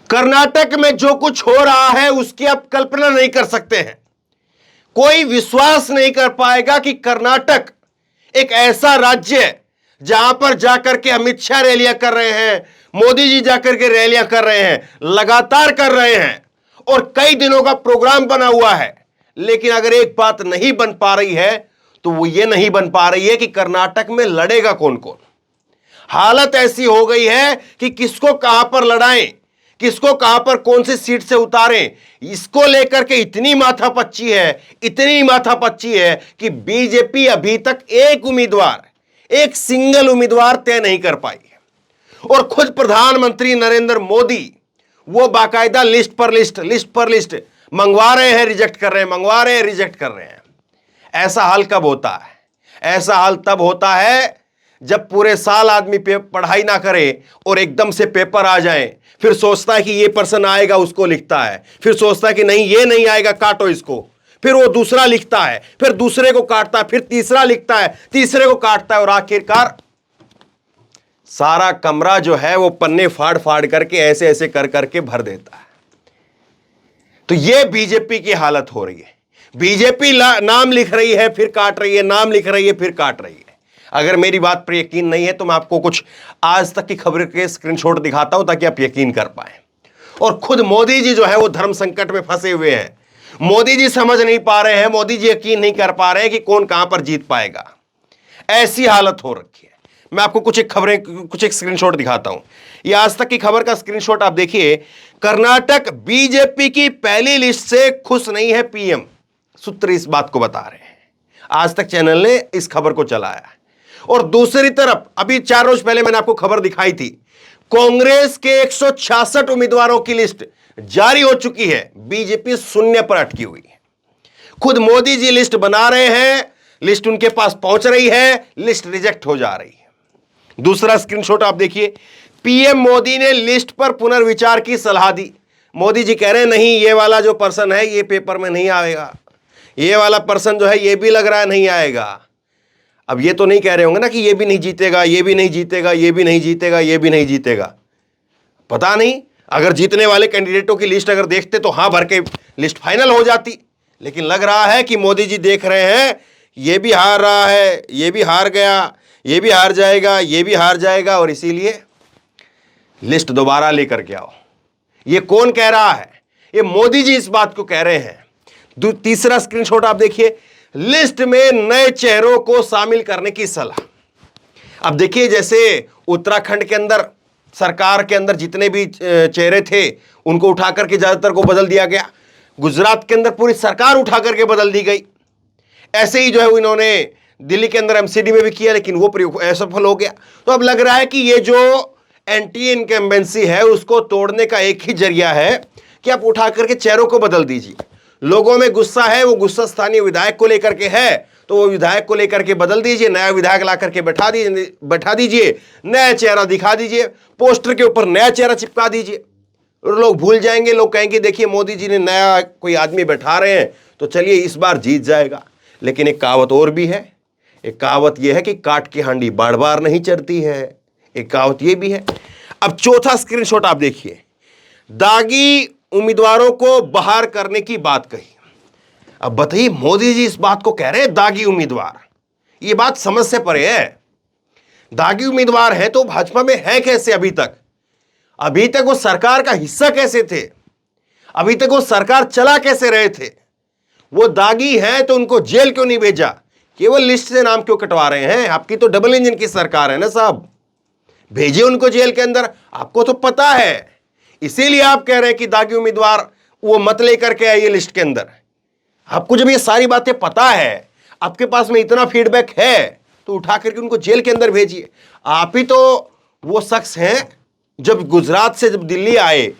कर्नाटक में जो कुछ हो रहा है उसकी आप कल्पना नहीं कर सकते हैं। कोई विश्वास नहीं कर पाएगा कि कर्नाटक एक ऐसा राज्य है जहां पर जाकर के अमित शाह रैलियां कर रहे हैं, मोदी जी जाकर के रैलियां कर रहे हैं, लगातार कर रहे हैं और कई दिनों का प्रोग्राम बना हुआ है। लेकिन अगर एक बात नहीं बन पा रही है तो वो ये नहीं बन पा रही है कि कर्नाटक में लड़ेगा कौन कौन। हालत ऐसी हो गई है कि किसको कहां पर लड़ाएं, किसको कहां पर कौन सी सीट से उतारें, इसको लेकर के इतनी माथापच्ची है, इतनी माथापच्ची है कि बीजेपी अभी तक एक उम्मीदवार, एक सिंगल उम्मीदवार तय नहीं कर पाई है। और खुद प्रधानमंत्री नरेंद्र मोदी वो बाकायदा लिस्ट पर लिस्ट मंगवा रहे हैं, रिजेक्ट कर रहे हैं, मंगवा रहे हैं, रिजेक्ट कर रहे हैं। ऐसा हाल कब होता है? ऐसा हाल तब होता है जब पूरे साल आदमी पढ़ाई ना करे और एकदम से पेपर आ जाए, फिर सोचता है कि ये पर्सन आएगा, उसको लिखता है, फिर सोचता है कि नहीं ये नहीं आएगा, काटो इसको, फिर वो दूसरा लिखता है, फिर दूसरे को काटता है, फिर तीसरा लिखता है, तीसरे को काटता है और आखिरकार सारा कमरा जो है वो पन्ने फाड़ फाड़ करके ऐसे ऐसे कर करके भर देता है। तो ये बीजेपी की हालत हो रही है। बीजेपी नाम लिख रही है फिर काट रही है, नाम लिख रही है फिर काट रही है। अगर मेरी बात पर यकीन नहीं है तो मैं आपको कुछ आज तक की खबर के स्क्रीनशॉट दिखाता हूं ताकि आप यकीन कर पाए। और खुद मोदी जी जो है वो धर्म संकट में फंसे हुए हैं। मोदी जी समझ नहीं पा रहे हैं, मोदी जी यकीन नहीं कर पा रहे हैं कि कौन कहां पर जीत पाएगा। ऐसी हालत हो रखी है। मैं आपको कुछ एक स्क्रीनशॉट दिखाता हूं। ये आज तक की खबर का स्क्रीनशॉट आप देखिए। कर्नाटक बीजेपी की पहली लिस्ट से खुश नहीं है पीएम, सूत्र इस बात को बता रहे हैं। आज तक चैनल ने इस खबर को चलाया है। और दूसरी तरफ अभी 4 रोज पहले मैंने आपको खबर दिखाई थी, कांग्रेस के 166 उम्मीदवारों की लिस्ट जारी हो चुकी है, बीजेपी शून्य पर अटकी हुई है। खुद मोदी जी लिस्ट बना रहे हैं, लिस्ट उनके पास पहुंच रही है, लिस्ट रिजेक्ट हो जा रही है। दूसरा स्क्रीनशॉट आप देखिए। पीएम मोदी ने लिस्ट पर पुनर्विचार की सलाह दी। मोदी जी कह रहे हैं नहीं ये वाला जो पर्सन है ये पेपर में नहीं आएगा, ये वाला पर्सन जो है ये भी लग रहा है नहीं आएगा। अब ये तो नहीं कह रहे होंगे ना कि ये भी नहीं जीतेगा, ये भी नहीं जीतेगा, ये भी नहीं जीतेगा, ये भी नहीं जीतेगा। पता नहीं, अगर जीतने वाले कैंडिडेटों की लिस्ट अगर देखते तो हां भर के लिस्ट फाइनल हो जाती। लेकिन लग रहा है कि मोदी जी देख रहे हैं ये भी हार रहा है, ये भी हार गया, ये भी हार जाएगा, ये भी हार जाएगा, और इसीलिए लिस्ट दोबारा लेकर के आओ। ये कौन कह रहा है? ये मोदी जी इस बात को कह रहे हैं। तीसरा स्क्रीनशॉट आप देखिए। लिस्ट में नए चेहरों को शामिल करने की सलाह। अब देखिए, जैसे उत्तराखंड के अंदर सरकार के अंदर जितने भी चेहरे थे उनको उठा करके ज्यादातर को बदल दिया गया। गुजरात के अंदर पूरी सरकार उठा करके बदल दी गई। ऐसे ही जो है इन्होंने दिल्ली के अंदर एमसीडी में भी किया, लेकिन वो प्रयोग असफल हो गया। तो अब लग रहा है कि ये जो एंटी इनकम्बेंसी है उसको तोड़ने का एक ही जरिया है कि आप उठा करके चेहरों को बदल दीजिए। लोगों में गुस्सा है, वो गुस्सा स्थानीय विधायक को लेकर के है, तो वो विधायक को लेकर के बदल दीजिए, नया विधायक ला करके बैठा दीजिए, नया चेहरा दिखा दीजिए, पोस्टर के ऊपर नया चेहरा चिपका दीजिए और लोग भूल जाएंगे। लोग कहेंगे देखिए मोदी जी ने नया कोई आदमी बैठा रहे हैं तो चलिए इस बार जीत जाएगा। लेकिन एक कहावत और भी है, एक कहावत यह है कि काट की हांडी बार बार नहीं चढ़ती है। एक कहावत यह भी है। अब चौथा स्क्रीनशॉट आप देखिए। दागी उम्मीदवारों को बहार करने की बात कही। अब बताइए, मोदी जी इस बात को कह रहे हैं दागी उम्मीदवार, ये बात समझ से परे है। दागी उम्मीदवार है तो भाजपा में है कैसे? अभी तक वो सरकार का हिस्सा कैसे थे? अभी तक वो सरकार चला कैसे रहे थे? वो दागी हैं तो उनको जेल क्यों नहीं भेजा? केवल लिस्ट से नाम क्यों कटवा रहे हैं? आपकी तो डबल इंजन की सरकार है ना साहब, भेजिए उनको जेल के अंदर। आपको तो पता है, इसीलिए आप कह रहे हैं कि दागी उम्मीदवार वो मत लेकर के आइए लिस्ट के अंदर। आपको जब ये सारी बातें पता है, आपके पास में इतना फीडबैक है, तो उठा करके उनको जेल के अंदर भेजिए। आप ही तो वो शख्स हैं जब गुजरात से जब दिल्ली आए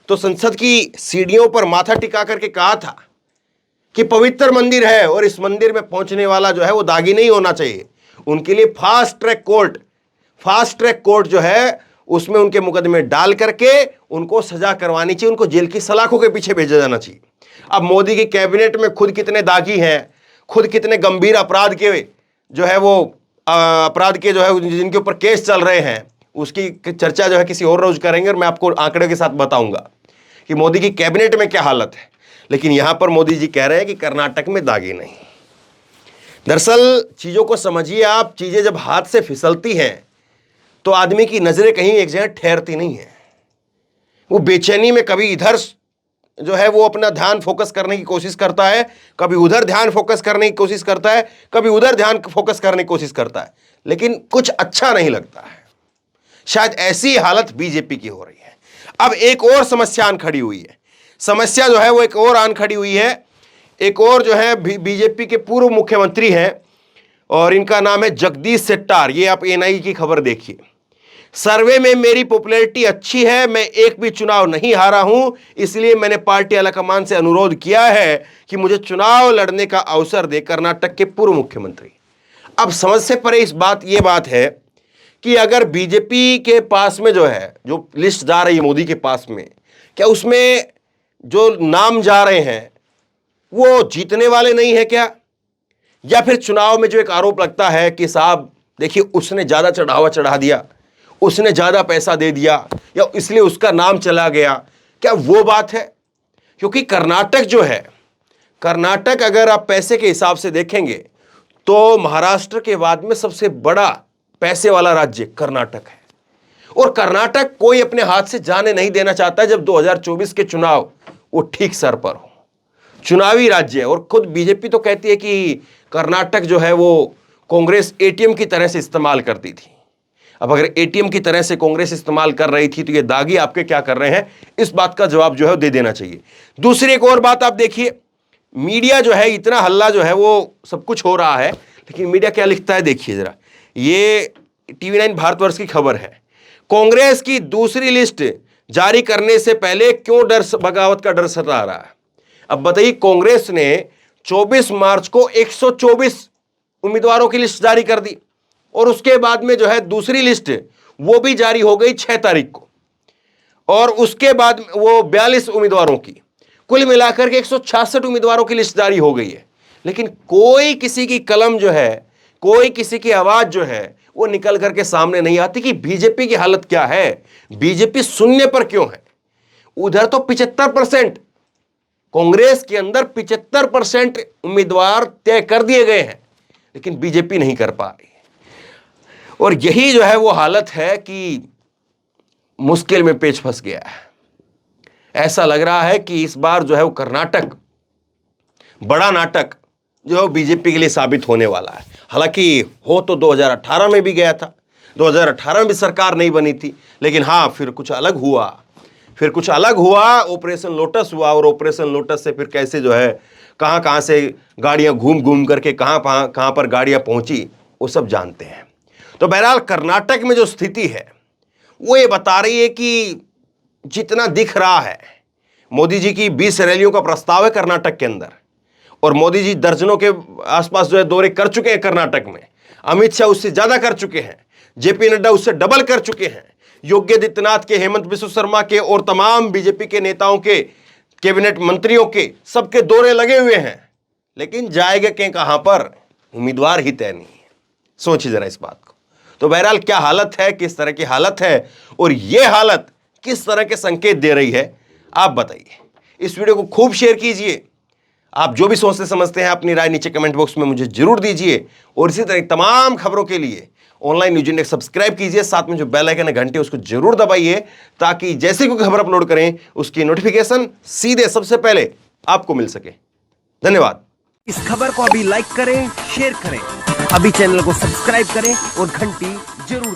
तो संसद की सीढ़ियों पर माथा टिका करके कहा था कि पवित्र मंदिर है और इस मंदिर में पहुंचने वाला जो है वो दागी नहीं होना चाहिए। उनके लिए फास्ट ट्रैक कोर्ट जो है उसमें उनके मुकदमे डाल करके उनको सजा करवानी चाहिए, उनको जेल की सलाखों के पीछे भेजा जाना चाहिए। अब मोदी की कैबिनेट में खुद कितने दागी हैं, खुद कितने गंभीर अपराध के जो है वो अपराध के जो है जिनके ऊपर केस चल रहे हैं, उसकी चर्चा जो है किसी और रोज करेंगे और मैं आपको आंकड़े के साथ बताऊंगा कि मोदी की कैबिनेट में क्या हालत है। लेकिन यहां पर मोदी जी कह रहे हैं कि कर्नाटक में दागी नहीं। दरअसल चीजों को समझिए आप, चीजें जब हाथ से फिसलती हैं तो आदमी की नजरें कहीं एक जगह ठहरती नहीं है। वो बेचैनी में कभी इधर जो है वो अपना ध्यान फोकस करने की कोशिश करता है, कभी उधर ध्यान फोकस करने की कोशिश करता है, कभी उधर ध्यान फोकस करने की कोशिश करता है, लेकिन कुछ अच्छा नहीं लगता है। शायद ऐसी हालत बीजेपी की हो रही है। अब एक और समस्या आन खड़ी हुई है। समस्या जो है वो एक और आन खड़ी हुई है। एक और जो है बीजेपी के पूर्व मुख्यमंत्री हैं और इनका नाम है जगदीश शेट्टार। ये आप एनआई की खबर देखिए। सर्वे में मेरी पॉपुलैरिटी अच्छी है, मैं एक भी चुनाव नहीं हारा हूं, इसलिए मैंने पार्टी आलाकमान से अनुरोध किया है कि मुझे चुनाव लड़ने का अवसर दे। कर्नाटक के पूर्व मुख्यमंत्री। अब समझ से परे इस बात ये बात है कि अगर बीजेपी के पास में जो है जो लिस्ट जा रही है मोदी के पास में, क्या उसमें जो नाम जा रहे हैं वो जीतने वाले नहीं है क्या? या फिर चुनाव में जो एक आरोप लगता है कि साहब देखिए उसने ज्यादा चढ़ावा चढ़ा दिया, उसने ज्यादा पैसा दे दिया, या इसलिए उसका नाम चला गया, क्या वो बात है? क्योंकि कर्नाटक जो है, कर्नाटक अगर आप पैसे के हिसाब से देखेंगे तो महाराष्ट्र के बाद में सबसे बड़ा पैसे वाला राज्य कर्नाटक है। और कर्नाटक कोई अपने हाथ से जाने नहीं देना चाहता जब 2024 के चुनाव वो ठीक सर पर हो। चुनावी राज्य है और खुद बीजेपी तो कहती है कि कर्नाटक जो है वो कांग्रेस एटीएम की तरह से इस्तेमाल करती थी। अब अगर एटीएम की तरह से कांग्रेस इस्तेमाल कर रही थी तो ये दागी आपके क्या कर रहे हैं, इस बात का जवाब जो है दे देना चाहिए। दूसरी एक और बात आप देखिए, मीडिया जो है इतना हल्ला जो है वो सब कुछ हो रहा है, लेकिन मीडिया क्या लिखता है देखिए जरा। ये TV9 भारतवर्ष की खबर है। कांग्रेस की दूसरी लिस्ट जारी करने से पहले क्यों बगावत का डर सता रहा है? अब बताइए, कांग्रेस ने 24 मार्च को 124 उम्मीदवारों की लिस्ट जारी कर दी और उसके बाद में जो है दूसरी लिस्ट वो भी जारी हो गई 6 तारीख को, और उसके बाद वो 42 उम्मीदवारों की, कुल मिलाकर के 166 उम्मीदवारों की लिस्ट जारी हो गई है। लेकिन कोई किसी की कलम जो है, कोई किसी की आवाज जो है वो निकल करके सामने नहीं आती कि बीजेपी की हालत क्या है, बीजेपी शून्य पर क्यों है। उधर तो 75%, कांग्रेस के अंदर 75% उम्मीदवार तय कर दिए गए हैं, लेकिन बीजेपी नहीं कर पा रही है। और यही जो है वो हालत है कि मुश्किल में पेच फंस गया है। ऐसा लग रहा है कि इस बार जो है वो कर्नाटक बड़ा नाटक जो है बीजेपी के लिए साबित होने वाला है। हालांकि हो तो 2018 में भी गया था, 2018 में भी सरकार नहीं बनी थी, लेकिन हाँ फिर कुछ अलग हुआ, ऑपरेशन लोटस हुआ, और ऑपरेशन लोटस से फिर कैसे जो है कहां से गाड़ियां घूम घूम करके कहां पर गाड़ियां पहुंची वो सब जानते हैं। तो बहरहाल कर्नाटक में जो स्थिति है वो ये बता रही है कि जितना दिख रहा है, मोदी जी की 20 रैलियों का प्रस्ताव है कर्नाटक के अंदर, और मोदी जी दर्जनों के आसपास जो है दौरे कर चुके हैं कर्नाटक में। अमित शाह उससे ज्यादा कर चुके हैं, जेपी नड्डा उससे डबल कर चुके हैं, योगी आदित्यनाथ के, हेमंत बिस्व शर्मा के और तमाम बीजेपी के नेताओं के, कैबिनेट मंत्रियों के, सबके दौरे लगे हुए हैं। लेकिन जाएगा कहां पर, उम्मीदवार ही तय नहीं है। सोचिए जरा इस बात को। तो बहरहाल क्या हालत है, किस तरह की हालत है, और यह हालत किस तरह के संकेत दे रही है, आप बताइए। इस वीडियो को खूब शेयर कीजिए। आप जो भी सोचते समझते हैं अपनी राय नीचे कमेंट बॉक्स में मुझे जरूर दीजिए, और इसी तरह तमाम खबरों के लिए ऑनलाइन न्यूज इंडेक्स सब्सक्राइब कीजिए, साथ में जो बेल आइकन है घंटे उसको जरूर दबाइए, ताकि जैसे कोई खबर अपलोड करें उसकी नोटिफिकेशन सीधे सबसे पहले आपको मिल सके। धन्यवाद। इस खबर को अभी लाइक करें, शेयर करें, अभी चैनल को सब्सक्राइब करें और घंटी जरूर